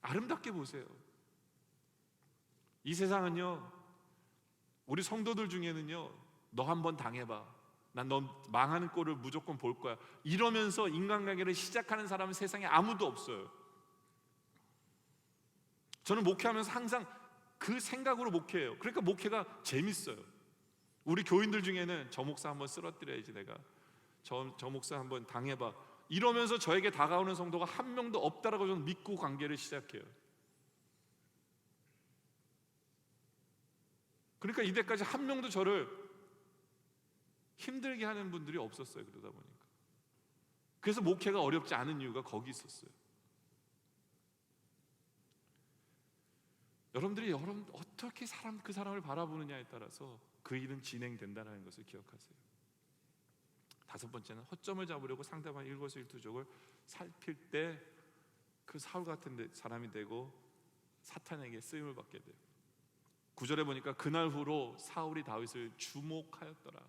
아름답게 보세요. 이 세상은요, 우리 성도들 중에는요, 너 한번 당해봐, 난 너 망하는 꼴을 무조건 볼 거야, 이러면서 인간관계를 시작하는 사람은 세상에 아무도 없어요. 저는 목회하면서 항상 그 생각으로 목회해요. 그러니까 목회가 재밌어요. 우리 교인들 중에는 저 목사 한번 쓰러뜨려야지, 내가 저 목사 한번 당해봐, 이러면서 저에게 다가오는 성도가 한 명도 없다라고 저는 믿고 관계를 시작해요. 그러니까 이때까지 한 명도 저를 힘들게 하는 분들이 없었어요. 그러다 보니까. 그래서 목회가 어렵지 않은 이유가 거기 있었어요. 여러분들이 어떻게 그 사람을 바라보느냐에 따라서 그 일은 진행된다는 것을 기억하세요. 다섯 번째는 허점을 잡으려고 상대방의 일거수일투족을 살필 때 그 사울 같은 사람이 되고 사탄에게 쓰임을 받게 돼요. 9절에 보니까 그날 후로 사울이 다윗을 주목하였더라.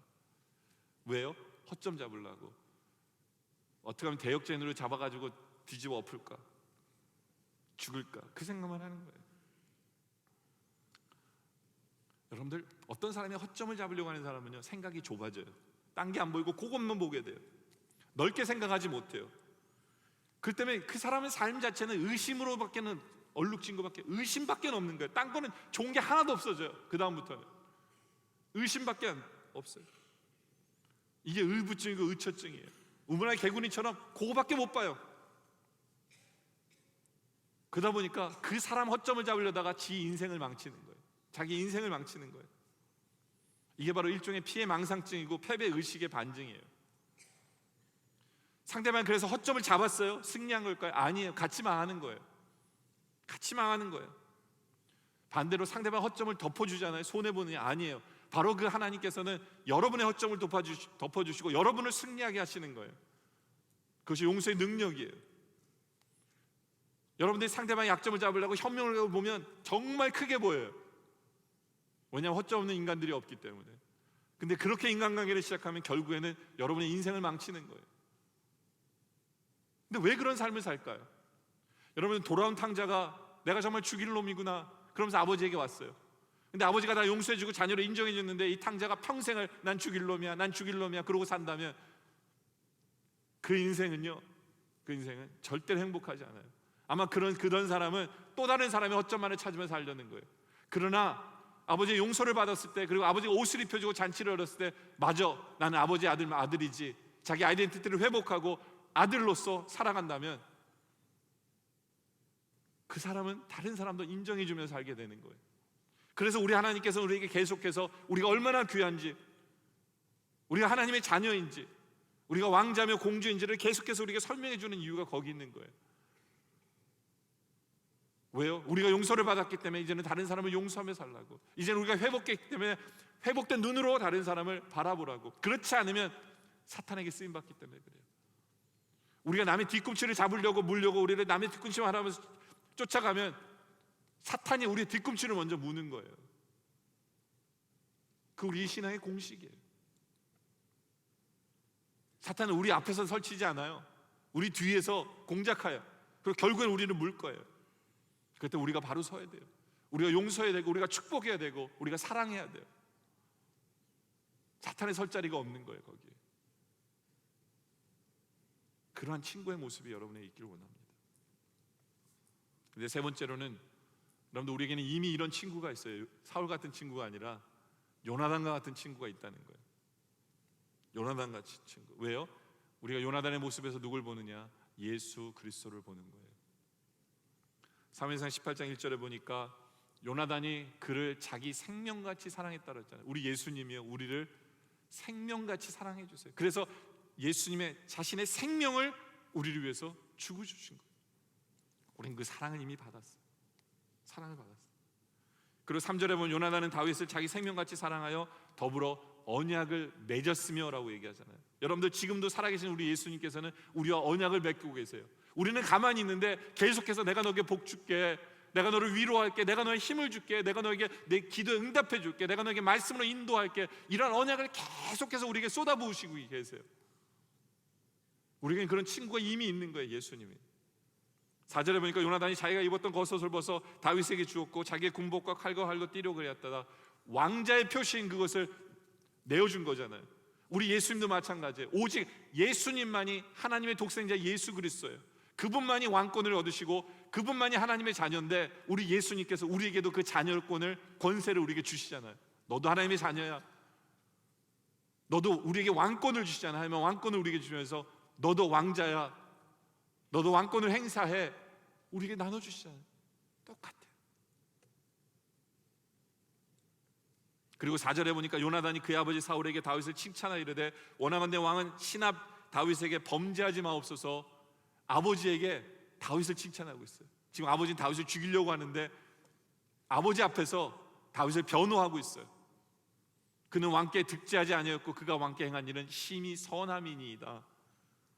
왜요? 허점 잡으려고. 어떻게 하면 대역죄인으로 잡아가지고 뒤집어 엎을까, 죽을까, 그 생각만 하는 거예요. 여러분들, 어떤 사람이 허점을 잡으려고 하는 사람은요, 생각이 좁아져요. 딴 게 안 보이고 그것만 보게 돼요. 넓게 생각하지 못해요. 그 때문에 그 사람의 삶 자체는 의심으로밖에는, 얼룩진 것밖에, 의심밖에 없는 거예요. 딴 거는 좋은 게 하나도 없어져요. 그 다음부터는 의심밖에 없어요. 이게 의부증이고 의처증이에요. 우물안 개구리처럼 그거밖에 못 봐요. 그러다 보니까 그 사람 허점을 잡으려다가 지 인생을 망치는 거예요. 자기 인생을 망치는 거예요. 이게 바로 일종의 피해 망상증이고 패배 의식의 반증이에요. 상대방 그래서 허점을 잡았어요? 승리한 걸까요? 아니에요. 같이 망하는 거예요. 같이 망하는 거예요. 반대로 상대방 허점을 덮어주잖아요. 손해보느냐? 아니에요. 바로 그 하나님께서는 여러분의 허점을 덮어주시고 여러분을 승리하게 하시는 거예요. 그것이 용서의 능력이에요. 여러분들이 상대방의 약점을 잡으려고 현명을 보면 정말 크게 보여요. 왜냐하면 허점 없는 인간들이 없기 때문에. 근데 그렇게 인간관계를 시작하면 결국에는 여러분의 인생을 망치는 거예요. 근데 왜 그런 삶을 살까요? 여러분, 돌아온 탕자가 내가 정말 죽일 놈이구나 그러면서 아버지에게 왔어요. 근데 아버지가 다 용서해주고 자녀를 인정해줬는데 이 탕자가 평생을 난 죽일 놈이야, 난 죽일 놈이야 그러고 산다면 그 인생은 절대로 행복하지 않아요. 아마 그런 사람은 또 다른 사람의 허점만을 찾으면서 살려는 거예요. 그러나 아버지의 용서를 받았을 때, 그리고 아버지가 옷을 입혀주고 잔치를 열었을 때, 맞아, 나는 아버지 아들이지, 자기 아이덴티티를 회복하고 아들로서 살아간다면 그 사람은 다른 사람도 인정해주면서 살게 되는 거예요. 그래서 우리 하나님께서 우리에게 계속해서 우리가 얼마나 귀한지, 우리가 하나님의 자녀인지, 우리가 왕자며 공주인지를 계속해서 우리에게 설명해주는 이유가 거기 있는 거예요. 왜요? 우리가 용서를 받았기 때문에 이제는 다른 사람을 용서하며 살라고, 이제는 우리가 회복했기 때문에 회복된 눈으로 다른 사람을 바라보라고. 그렇지 않으면 사탄에게 쓰임받기 때문에 그래요. 우리가 남의 뒤꿈치를 잡으려고 물려고 우리를 남의 뒤꿈치만 하면서 쫓아가면 사탄이 우리의 뒤꿈치를 먼저 무는 거예요. 그 우리 신앙의 공식이에요. 사탄은 우리 앞에서 설치지 않아요. 우리 뒤에서 공작해요. 그리고 결국엔 우리를 물 거예요. 그때 우리가 바로 서야 돼요. 우리가 용서해야 되고, 우리가 축복해야 되고, 우리가 사랑해야 돼요. 사탄의 설 자리가 없는 거예요, 거기에. 그러한 친구의 모습이 여러분에게 있기를 원합니다. 근데 세 번째로는, 여러분들, 우리에게는 이미 이런 친구가 있어요. 사울 같은 친구가 아니라 요나단과 같은 친구가 있다는 거예요. 요나단 같은 친구. 왜요? 우리가 요나단의 모습에서 누굴 보느냐? 예수 그리스도를 보는 거예요. 사무엘상 18장 1절에 보니까 요나단이 그를 자기 생명같이 사랑했다고 했잖아요. 우리 예수님이요, 우리를 생명같이 사랑해 주세요. 그래서 예수님의 자신의 생명을 우리를 위해서 주고 주신 거예요. 우리는 그 사랑을 이미 받았어요. 사랑을 받았어요. 그리고 3절에 보면 요나단은 다윗을 자기 생명같이 사랑하여 더불어 언약을 맺었으며 라고 얘기하잖아요. 여러분들, 지금도 살아계신 우리 예수님께서는 우리와 언약을 맺고 계세요. 우리는 가만히 있는데 계속해서 내가 너에게 복 줄게, 내가 너를 위로할게, 내가 너에 힘을 줄게, 내가 너에게 내 기도에 응답해 줄게, 내가 너에게 말씀으로 인도할게, 이런 언약을 계속해서 우리에게 쏟아부으시고 계세요. 우리에게는 그런 친구가 이미 있는 거예요, 예수님이. 4절에 보니까 요나단이 자기가 입었던 겉옷을 벗어 다윗에게 주었고 자기의 군복과 칼과 활로 띠려 그렸다가 왕자의 표시인 그것을 내어준 거잖아요. 우리 예수님도 마찬가지예요. 오직 예수님만이 하나님의 독생자 예수 그리스도예요. 그분만이 왕권을 얻으시고 그분만이 하나님의 자녀인데, 우리 예수님께서 우리에게도 그 자녀권을, 권세를 우리에게 주시잖아요. 너도 하나님의 자녀야, 너도 우리에게 왕권을 주시잖아요. 하나님은 왕권을 우리에게 주면서 너도 왕자야, 너도 왕권을 행사해, 우리에게 나눠주시잖아요. 똑같아요. 그리고 4절에 보니까 요나단이 그의 아버지 사울에게 다윗을 칭찬하여 이르되 원하건대 왕은 신하 다윗에게 범죄하지 마옵소서. 아버지에게 다윗을 칭찬하고 있어요. 지금 아버지는 다윗을 죽이려고 하는데 아버지 앞에서 다윗을 변호하고 있어요. 그는 왕께 득죄하지 아니었고 그가 왕께 행한 일은 심히 선함이니이다.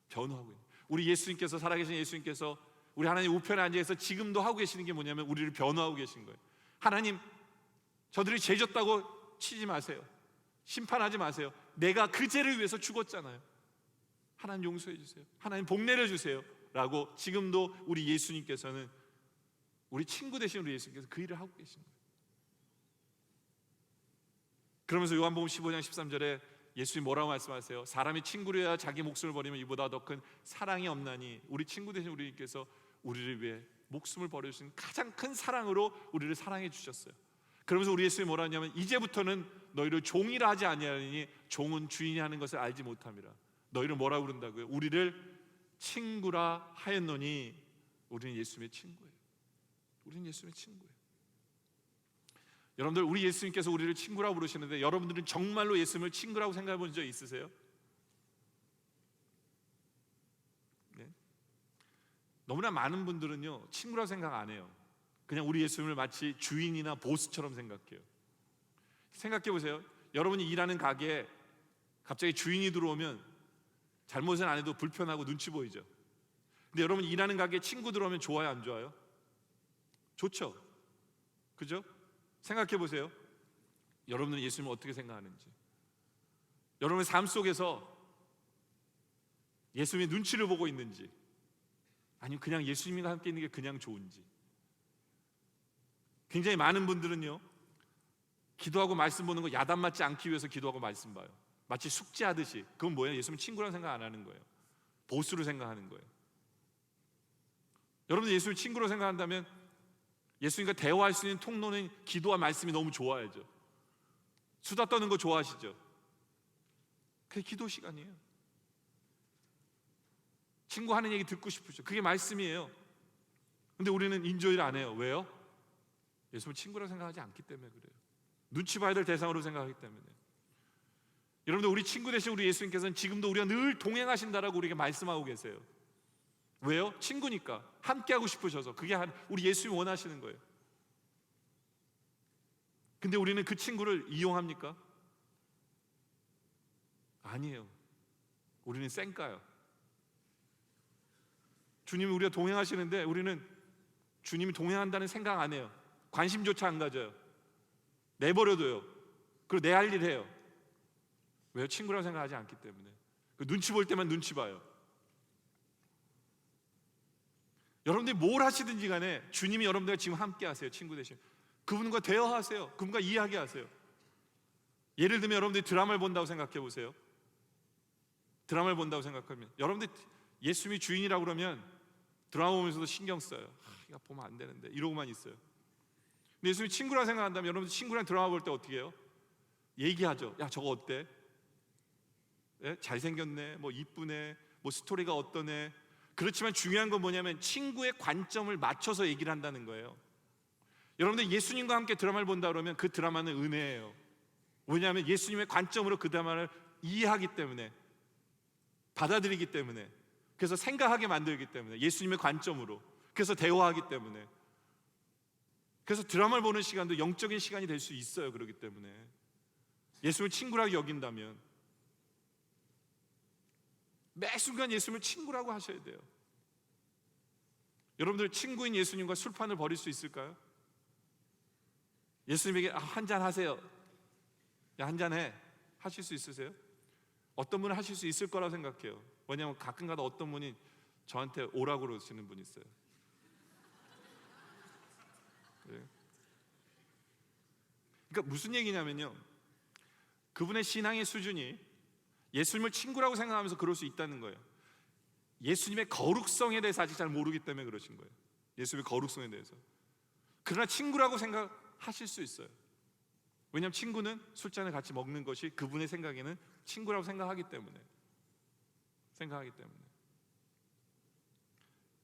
변호하고 있는. 우리 예수님께서, 살아계신 예수님께서 우리 하나님 우편에 앉아서 지금도 하고 계시는 게 뭐냐면 우리를 변호하고 계신 거예요. 하나님, 저들이 죄 졌다고 치지 마세요. 심판하지 마세요. 내가 그 죄를 위해서 죽었잖아요. 하나님 용서해 주세요. 하나님 복 내려주세요 라고 지금도 우리 예수님께서는, 우리 친구 되신 우리 예수님께서 그 일을 하고 계신 거예요. 그러면서 요한복음 15장 13절에 예수님 뭐라고 말씀하세요? 사람이 친구려야 자기 목숨을 버리면 이보다 더 큰 사랑이 없나니. 우리 친구 되신 우리님께서 우리를 위해 목숨을 버려주신 가장 큰 사랑으로 우리를 사랑해 주셨어요. 그러면서 우리 예수님이 뭐라 하냐면 이제부터는 너희를 종이라 하지 아니하리니 종은 주인이 하는 것을 알지 못함이라. 너희를 뭐라고 부른다고요? 우리를 친구라 하였노니. 우리는 예수님의 친구예요. 우리는 예수님의 친구예요. 여러분들, 우리 예수님께서 우리를 친구라고 부르시는데 여러분들은 정말로 예수님을 친구라고 생각해 본 적 있으세요? 네? 너무나 많은 분들은요 친구라고 생각 안 해요. 그냥 우리 예수님을 마치 주인이나 보스처럼 생각해요. 생각해 보세요. 여러분이 일하는 가게에 갑자기 주인이 들어오면 잘못은 안 해도 불편하고 눈치 보이죠. 근데 여러분 일하는 가게에 친구 들어오면 좋아요, 안 좋아요? 좋죠. 그죠? 생각해 보세요. 여러분은 예수님을 어떻게 생각하는지. 여러분의 삶 속에서 예수님의 눈치를 보고 있는지, 아니면 그냥 예수님과 함께 있는 게 그냥 좋은지. 굉장히 많은 분들은요 기도하고 말씀 보는 거 야단 맞지 않기 위해서 기도하고 말씀 봐요. 마치 숙제하듯이. 그건 뭐예요? 예수님 친구라는 생각 안 하는 거예요. 보스로 생각하는 거예요. 여러분들 예수를 친구로 생각한다면 예수님과 대화할 수 있는 통로는 기도와 말씀이 너무 좋아야죠. 수다 떠는 거 좋아하시죠? 그게 기도 시간이에요. 친구 하는 얘기 듣고 싶으죠. 그게 말씀이에요. 근데 우리는 인조일 안 해요. 왜요? 예수님을 친구라고 생각하지 않기 때문에 그래요. 눈치 봐야 될 대상으로 생각하기 때문에. 여러분들, 우리 친구 되신 우리 예수님께서는 지금도 우리가 늘 동행하신다라고 우리에게 말씀하고 계세요. 왜요? 친구니까. 함께하고 싶으셔서. 그게 우리 예수님이 원하시는 거예요. 근데 우리는 그 친구를 이용합니까? 아니에요. 우리는 쌩까요. 주님이 우리가 동행하시는데 우리는 주님이 동행한다는 생각 안 해요. 관심조차 안 가져요. 내버려둬요. 그리고 내 할 일 해요. 왜요? 친구라고 생각하지 않기 때문에. 눈치 볼 때만 눈치 봐요. 여러분들이 뭘 하시든지 간에 주님이 여러분들과 지금 함께 하세요. 친구 되시면 그분과 대화하세요. 그분과 이야기하세요. 예를 들면 여러분들이 드라마를 본다고 생각해 보세요. 드라마를 본다고 생각하면 여러분들 예수님이 주인이라고 그러면 드라마 보면서도 신경 써요. 이거 보면 안 되는데 이러고만 있어요. 근데 예수님이 친구라 생각한다면 여러분들 친구랑 드라마 볼 때 어떻게 해요? 얘기하죠. 야, 저거 어때? 예? 잘생겼네, 뭐 이쁘네, 뭐 스토리가 어떠네. 그렇지만 중요한 건 뭐냐면 친구의 관점을 맞춰서 얘기를 한다는 거예요. 여러분들 예수님과 함께 드라마를 본다 그러면 그 드라마는 은혜예요. 왜냐하면 예수님의 관점으로 그 드라마를 이해하기 때문에, 받아들이기 때문에, 그래서 생각하게 만들기 때문에, 예수님의 관점으로, 그래서 대화하기 때문에. 그래서 드라마를 보는 시간도 영적인 시간이 될 수 있어요. 그렇기 때문에 예수님을 친구라고 여긴다면 매 순간 예수님을 친구라고 하셔야 돼요. 여러분들 친구인 예수님과 술판을 벌일 수 있을까요? 예수님에게 한잔 하세요. 야, 한잔해. 하실 수 있으세요? 어떤 분은 하실 수 있을 거라고 생각해요. 왜냐하면 가끔가다 어떤 분이 저한테 오라고 그러시는 분이 있어요. 네. 그러니까 무슨 얘기냐면요, 그분의 신앙의 수준이 예수님을 친구라고 생각하면서 그럴 수 있다는 거예요. 예수님의 거룩성에 대해서 아직 잘 모르기 때문에 그러신 거예요. 예수님의 거룩성에 대해서. 그러나 친구라고 생각하실 수 있어요. 왜냐하면 친구는 술잔을 같이 먹는 것이 그분의 생각에는 친구라고 생각하기 때문에.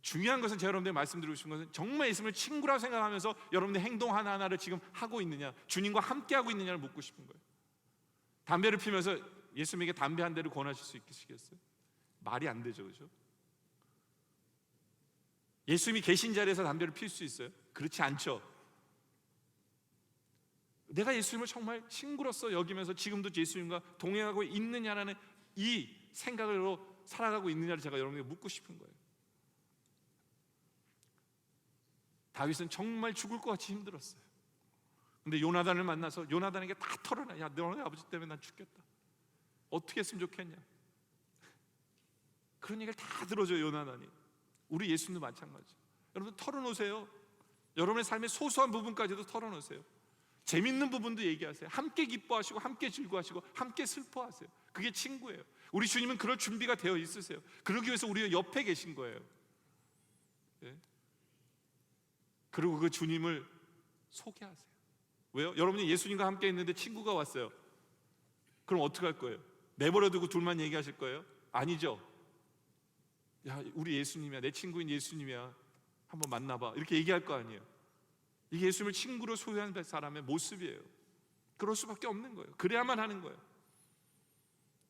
중요한 것은 제가 여러분들에게 말씀드리고 싶은 것은 정말 예수님을 친구라고 생각하면서 여러분의 행동 하나하나를 지금 하고 있느냐, 주님과 함께 하고 있느냐를 묻고 싶은 거예요. 담배를 피면서 예수님에게 담배 한 대를 권하실 수 있으시겠어요? 말이 안 되죠, 그렇죠? 예수님이 계신 자리에서 담배를 필 수 있어요? 그렇지 않죠. 내가 예수님을 정말 친구로서 여기면서 지금도 예수님과 동행하고 있느냐라는 이 생각으로 살아가고 있느냐를 제가 여러분에게 묻고 싶은 거예요. 다윗은 정말 죽을 것 같이 힘들었어요. 근데 요나단을 만나서 요나단에게 다 털어놔. 야, 너네 아버지 때문에 난 죽겠다. 어떻게 했으면 좋겠냐. 그런 얘기를 다 들어줘요, 요나단이. 우리 예수님도 마찬가지. 여러분 털어놓으세요. 여러분의 삶의 소소한 부분까지도 털어놓으세요. 재밌는 부분도 얘기하세요. 함께 기뻐하시고 함께 즐거워하시고 함께 슬퍼하세요. 그게 친구예요. 우리 주님은 그럴 준비가 되어 있으세요. 그러기 위해서 우리 옆에 계신 거예요. 네? 그리고 그 주님을 소개하세요. 왜요? 여러분이 예수님과 함께 있는데 친구가 왔어요. 그럼 어떻게 할 거예요? 내버려두고 둘만 얘기하실 거예요? 아니죠. 야, 우리 예수님이야, 내 친구인 예수님이야, 한번 만나봐, 이렇게 얘기할 거 아니에요. 이게 예수님을 친구로 소유한 사람의 모습이에요. 그럴 수밖에 없는 거예요. 그래야만 하는 거예요.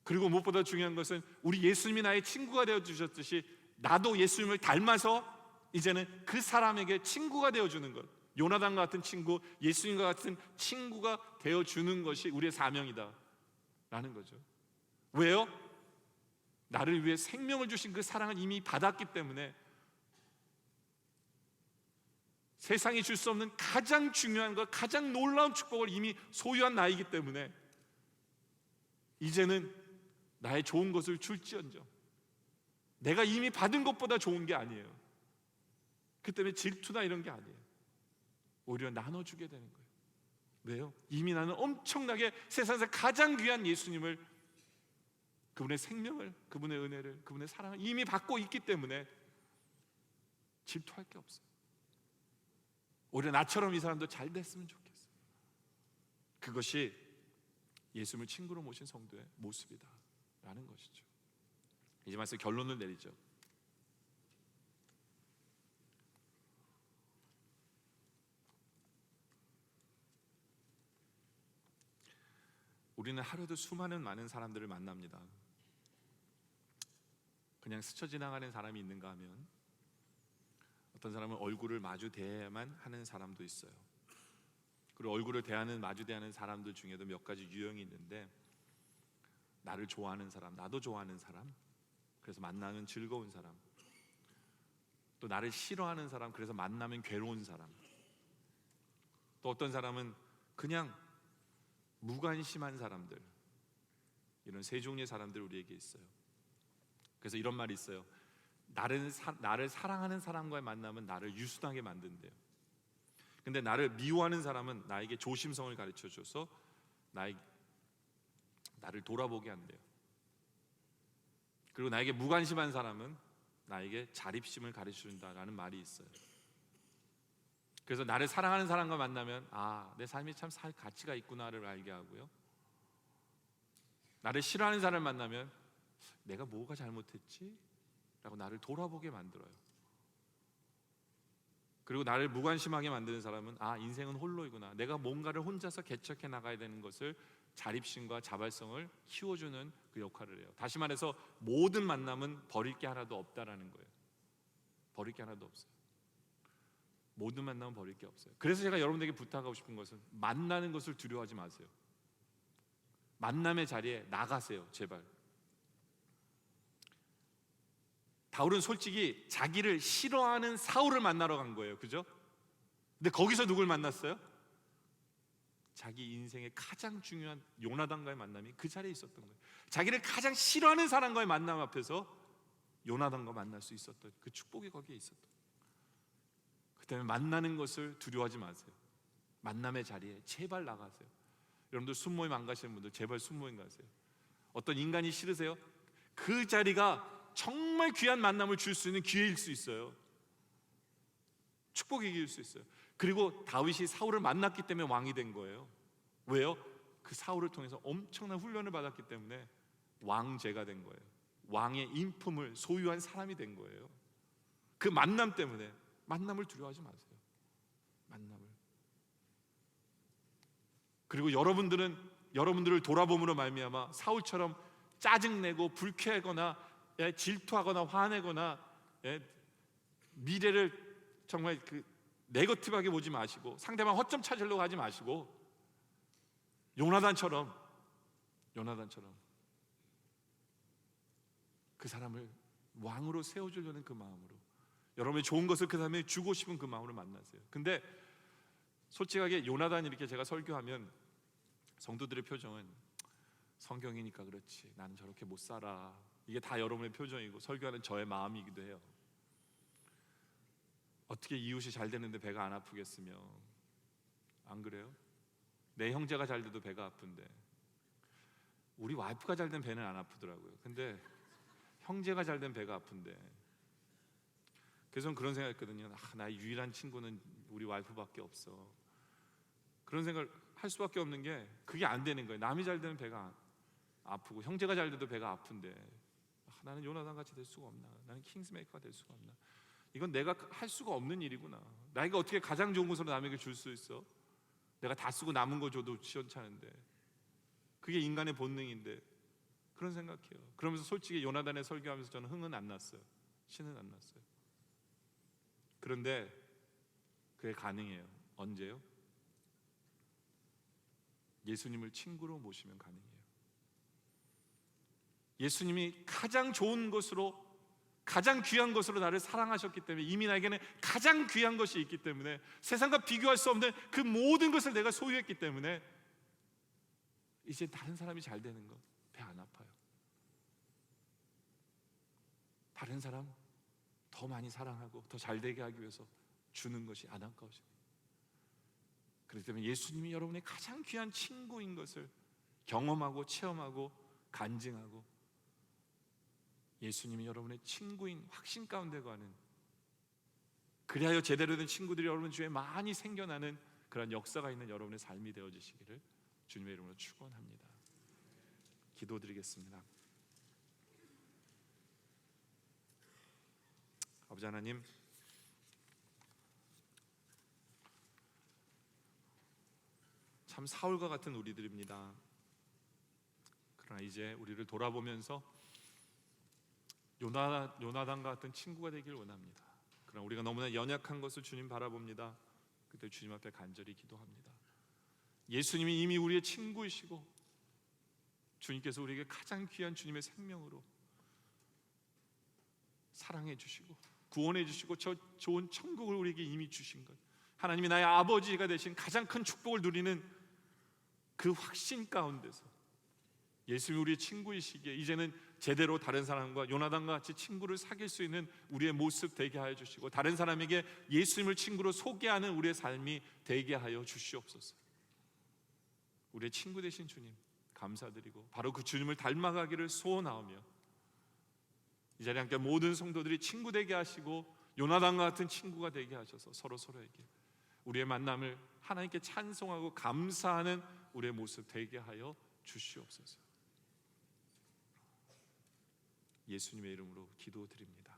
그리고 무엇보다 중요한 것은 우리 예수님이 나의 친구가 되어주셨듯이 나도 예수님을 닮아서 이제는 그 사람에게 친구가 되어주는 것, 요나단과 같은 친구, 예수님과 같은 친구가 되어주는 것이 우리의 사명이다 라는 거죠. 왜요? 나를 위해 생명을 주신 그 사랑을 이미 받았기 때문에, 세상이 줄 수 없는 가장 중요한 것, 가장 놀라운 축복을 이미 소유한 나이기 때문에 이제는 나의 좋은 것을 줄지언정 내가 이미 받은 것보다 좋은 게 아니에요. 그 때문에 질투나 이런 게 아니에요. 오히려 나눠주게 되는 거예요. 왜요? 이미 나는 엄청나게 세상에서 가장 귀한 예수님을, 그분의 생명을, 그분의 은혜를, 그분의 사랑을 이미 받고 있기 때문에 질투할 게 없어요. 오히려 나처럼 이 사람도 잘 됐으면 좋겠어요. 그것이 예수님을 친구로 모신 성도의 모습이다 라는 것이죠. 이제 말씀 결론을 내리죠. 우리는 하루도 수많은 많은 사람들을 만납니다. 그냥 스쳐 지나가는 사람이 있는가 하면 어떤 사람은 얼굴을 마주 대야만 하는 사람도 있어요. 그리고 얼굴을 마주 대하는 사람들 중에도 몇 가지 유형이 있는데, 나를 좋아하는 사람, 나도 좋아하는 사람, 그래서 만나면 즐거운 사람, 또 나를 싫어하는 사람, 그래서 만나면 괴로운 사람, 또 어떤 사람은 그냥 무관심한 사람들, 이런 세 종류의 사람들 우리에게 있어요. 그래서 이런 말이 있어요. 나를 사랑하는 사람과의 만남은 나를 유순하게 만든대요. 근데 나를 미워하는 사람은 나에게 조심성을 가르쳐줘서 나를 돌아보게 한대요. 그리고 나에게 무관심한 사람은 나에게 자립심을 가르쳐준다라는 말이 있어요. 그래서 나를 사랑하는 사람과 만나면 내 삶이 참 살 가치가 있구나를 알게 하고요, 나를 싫어하는 사람을 만나면 내가 뭐가 잘못했지? 라고 나를 돌아보게 만들어요. 그리고 나를 무관심하게 만드는 사람은 인생은 홀로이구나, 내가 뭔가를 혼자서 개척해 나가야 되는 것을, 자립심과 자발성을 키워주는 그 역할을 해요. 다시 말해서 모든 만남은 버릴 게 하나도 없다라는 거예요. 버릴 게 하나도 없어요. 모든 만남은 버릴 게 없어요. 그래서 제가 여러분에게 부탁하고 싶은 것은 만나는 것을 두려워하지 마세요. 만남의 자리에 나가세요, 제발. 바울은 솔직히 자기를 싫어하는 사울을 만나러 간 거예요, 그죠? 근데 거기서 누굴 만났어요? 자기 인생의 가장 중요한 요나단과의 만남이 그 자리에 있었던 거예요. 자기를 가장 싫어하는 사람과의 만남 앞에서 요나단과 만날 수 있었던 그 축복이 거기에 있었던 거예요. 그 때문에 만나는 것을 두려워하지 마세요. 만남의 자리에 제발 나가세요. 여러분들 순모임 안 가시는 분들 제발 순모임 가세요. 어떤 인간이 싫으세요? 그 자리가 정말 귀한 만남을 줄 수 있는 기회일 수 있어요. 축복의 기회일 수 있어요. 그리고 다윗이 사울을 만났기 때문에 왕이 된 거예요. 왜요? 그 사울을 통해서 엄청난 훈련을 받았기 때문에 왕제가 된 거예요. 왕의 인품을 소유한 사람이 된 거예요. 그 만남 때문에 만남을 두려워하지 마세요. 만남을. 그리고 여러분들을 돌아봄으로 말미암아 사울처럼 짜증내고 불쾌하거나 질투하거나 화내거나 미래를 정말 네거티브하게 보지 마시고 상대방 허점 찾으려고 하지 마시고 요나단처럼 그 사람을 왕으로 세워주려는 그 마음으로, 여러분의 좋은 것을 그 사람에게 주고 싶은 그 마음으로 만나세요. 근데 솔직하게 요나단 이렇게 제가 설교하면 성도들의 표정은 성경이니까 그렇지, 나는 저렇게 못 살아, 이게 다 여러분의 표정이고 설교하는 저의 마음이기도 해요. 어떻게 이웃이 잘 되는데 배가 안 아프겠으며, 안 그래요? 내 형제가 잘 돼도 배가 아픈데, 우리 와이프가 잘 된 배는 안 아프더라고요. 근데 형제가 잘 된 배가 아픈데, 그래서 저는 그런 생각했거든요. 나의 유일한 친구는 우리 와이프밖에 없어. 그런 생각을 할 수밖에 없는 게 그게 안 되는 거예요. 남이 잘 되면 배가 아프고 형제가 잘 돼도 배가 아픈데, 나는 요나단 같이 될 수가 없나, 나는 킹스메이커가 될 수가 없나, 이건 내가 할 수가 없는 일이구나. 나이가 어떻게 가장 좋은 것으로 남에게 줄 수 있어? 내가 다 쓰고 남은 거 줘도 시원찮은데, 그게 인간의 본능인데, 그런 생각해요. 그러면서 솔직히 요나단의 설교하면서 저는 흥은 안 났어요. 신은 안 났어요. 그런데 그게 가능해요. 언제요? 예수님을 친구로 모시면 가능해요. 예수님이 가장 좋은 것으로, 가장 귀한 것으로 나를 사랑하셨기 때문에, 이미 나에게는 가장 귀한 것이 있기 때문에, 세상과 비교할 수 없는 그 모든 것을 내가 소유했기 때문에 이제 다른 사람이 잘 되는 거 배 안 아파요. 다른 사람 더 많이 사랑하고 더 잘 되게 하기 위해서 주는 것이 안 아까워집니다. 그렇기 때문에 예수님이 여러분의 가장 귀한 친구인 것을 경험하고 체험하고 간증하고, 예수님이 여러분의 친구인 확신 가운데 가는, 그리하여 제대로 된 친구들이 여러분 주위에 많이 생겨나는 그런 역사가 있는 여러분의 삶이 되어지시기를 주님의 이름으로 축원합니다. 기도드리겠습니다. 아버지 하나님, 참 사울과 같은 우리들입니다. 그러나 이제 우리를 돌아보면서 요나단과 같은 친구가 되길 원합니다. 그러나 우리가 너무나 연약한 것을 주님 바라봅니다. 그때 주님 앞에 간절히 기도합니다. 예수님이 이미 우리의 친구이시고, 주님께서 우리에게 가장 귀한 주님의 생명으로 사랑해 주시고 구원해 주시고 저 좋은 천국을 우리에게 이미 주신 것, 하나님이 나의 아버지가 되신 가장 큰 축복을 누리는 그 확신 가운데서 예수님이 우리의 친구이시기에 이제는 제대로 다른 사람과 요나단과 같이 친구를 사귈 수 있는 우리의 모습 되게 하여 주시고, 다른 사람에게 예수님을 친구로 소개하는 우리의 삶이 되게 하여 주시옵소서. 우리의 친구 되신 주님 감사드리고, 바로 그 주님을 닮아가기를 소원하오며, 이 자리에 함께 모든 성도들이 친구 되게 하시고 요나단과 같은 친구가 되게 하셔서 서로에게 우리의 만남을 하나님께 찬송하고 감사하는 우리의 모습 되게 하여 주시옵소서. 예수님의 이름으로 기도드립니다.